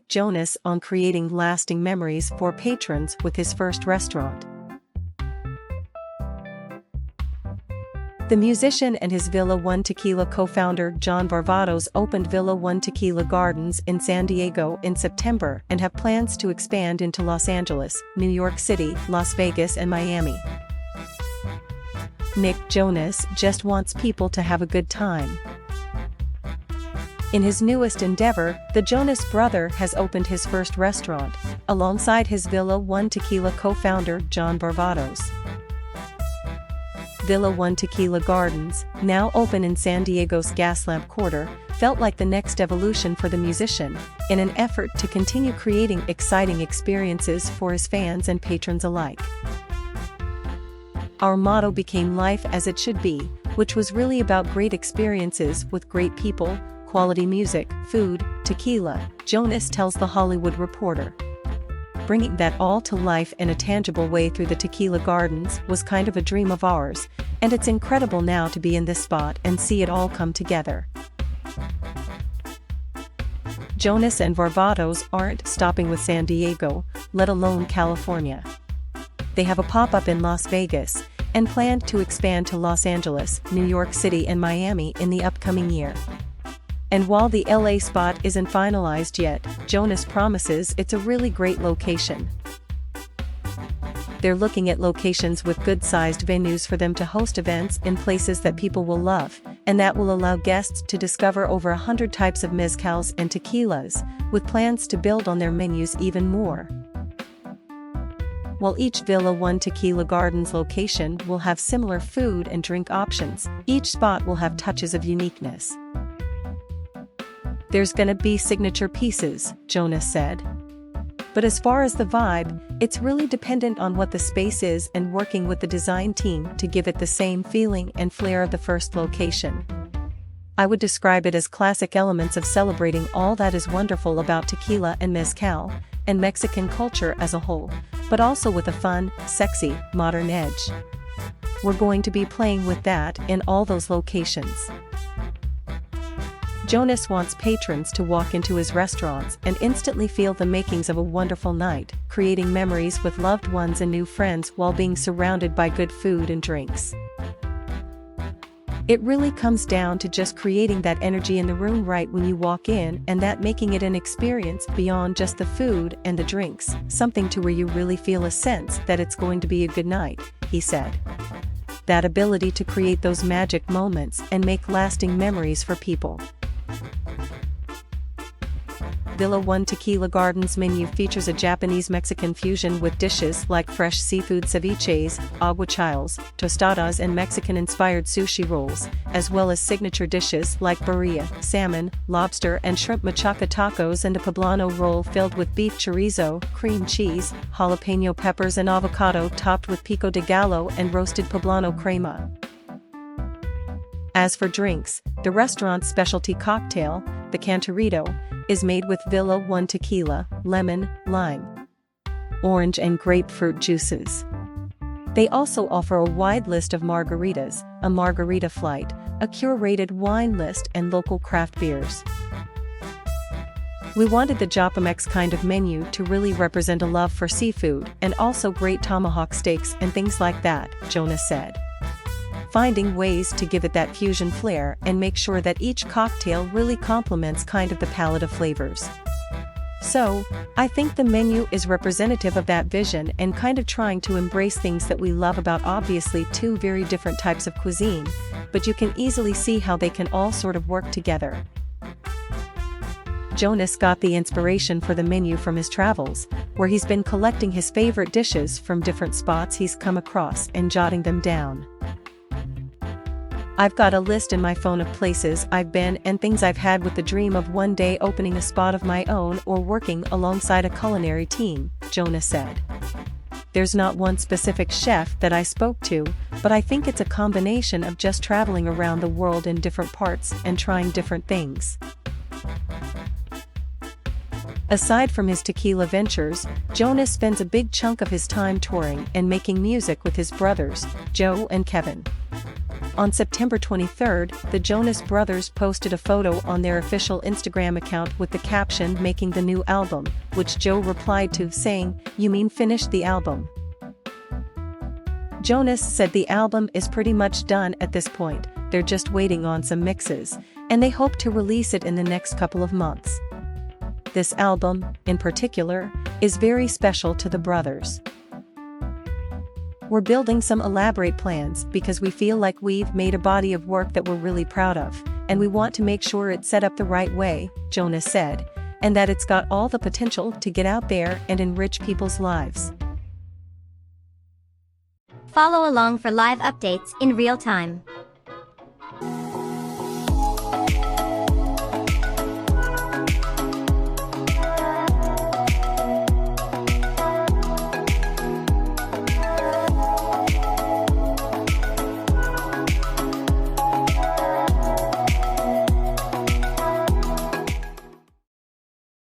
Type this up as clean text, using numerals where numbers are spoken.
Jonas on creating lasting memories for patrons with his first restaurant. The musician and his Villa One Tequila co-founder John Varvatos opened Villa One Tequila Gardens in San Diego in September and have plans to expand into Los Angeles, New York City, Las Vegas and Miami. Jonas just wants people to have a good time. In his newest endeavor, the Jonas brother has opened his first restaurant, alongside his Villa One Tequila co-founder John Varvatos. Villa One Tequila Gardens, now open in San Diego's Gaslamp quarter, felt like the next evolution for the musician, in an effort to continue creating exciting experiences for his fans and patrons alike. Our motto became life as it should be, which was really about great experiences with great people, quality music, food, tequila, Jonas tells The Hollywood Reporter. Bringing that all to life in a tangible way through the Tequila Gardens was kind of a dream of ours, and it's incredible now to be in this spot and see it all come together. Jonas and Varvatos aren't stopping with San Diego, let alone California. They have a pop-up in Las Vegas, and plan to expand to Los Angeles, New York City and Miami in the upcoming year. And while the LA spot isn't finalized yet, Jonas promises it's a really great location. They're looking at locations with good-sized venues for them to host events in places that people will love, and that will allow guests to discover over 100 types of mezcals and tequilas, with plans to build on their menus even more. While each Villa One Tequila Gardens location will have similar food and drink options, each spot will have touches of uniqueness. There's gonna be signature pieces, Jonas said. But as far as the vibe, it's really dependent on what the space is and working with the design team to give it the same feeling and flair of the first location. I would describe it as classic elements of celebrating all that is wonderful about tequila and mezcal, and Mexican culture as a whole, but also with a fun, sexy, modern edge. We're going to be playing with that in all those locations. Jonas wants patrons to walk into his restaurants and instantly feel the makings of a wonderful night, creating memories with loved ones and new friends while being surrounded by good food and drinks. It really comes down to just creating that energy in the room right when you walk in, and that making it an experience beyond just the food and the drinks, something to where you really feel a sense that it's going to be a good night, he said. That ability to create those magic moments and make lasting memories for people. Villa One Tequila Gardens menu features a Japanese-Mexican fusion with dishes like fresh seafood ceviches, aguachiles, tostadas and Mexican-inspired sushi rolls, as well as signature dishes like birria, salmon, lobster and shrimp machaca tacos and a poblano roll filled with beef chorizo, cream cheese, jalapeno peppers and avocado topped with pico de gallo and roasted poblano crema. As for drinks, the restaurant's specialty cocktail, the Cantarito, is made with Villa One tequila, lemon, lime, orange and grapefruit juices. They also offer a wide list of margaritas, a margarita flight, a curated wine list and local craft beers. We wanted the Japamex kind of menu to really represent a love for seafood and also great tomahawk steaks and things like that, Jonas said. Finding ways to give it that fusion flair and make sure that each cocktail really complements kind of the palette of flavors. So, I think the menu is representative of that vision and kind of trying to embrace things that we love about obviously two very different types of cuisine, but you can easily see how they can all sort of work together. Jonas got the inspiration for the menu from his travels, where he's been collecting his favorite dishes from different spots he's come across and jotting them down. I've got a list in my phone of places I've been and things I've had with the dream of one day opening a spot of my own or working alongside a culinary team, Jonas said. There's not one specific chef that I spoke to, but I think it's a combination of just traveling around the world in different parts and trying different things. Aside from his tequila ventures, Jonas spends a big chunk of his time touring and making music with his brothers, Joe and Kevin. On September 23, the Jonas Brothers posted a photo on their official Instagram account with the caption "Making the new album," which Joe replied to, saying, "You mean finish the album?" Jonas said the album is pretty much done at this point, they're just waiting on some mixes, and they hope to release it in the next couple of months. This album, in particular, is very special to the brothers. "We're building some elaborate plans because we feel like we've made a body of work that we're really proud of, and we want to make sure it's set up the right way," Jonas said, "and that it's got all the potential to get out there and enrich people's lives." Follow along for live updates in real time.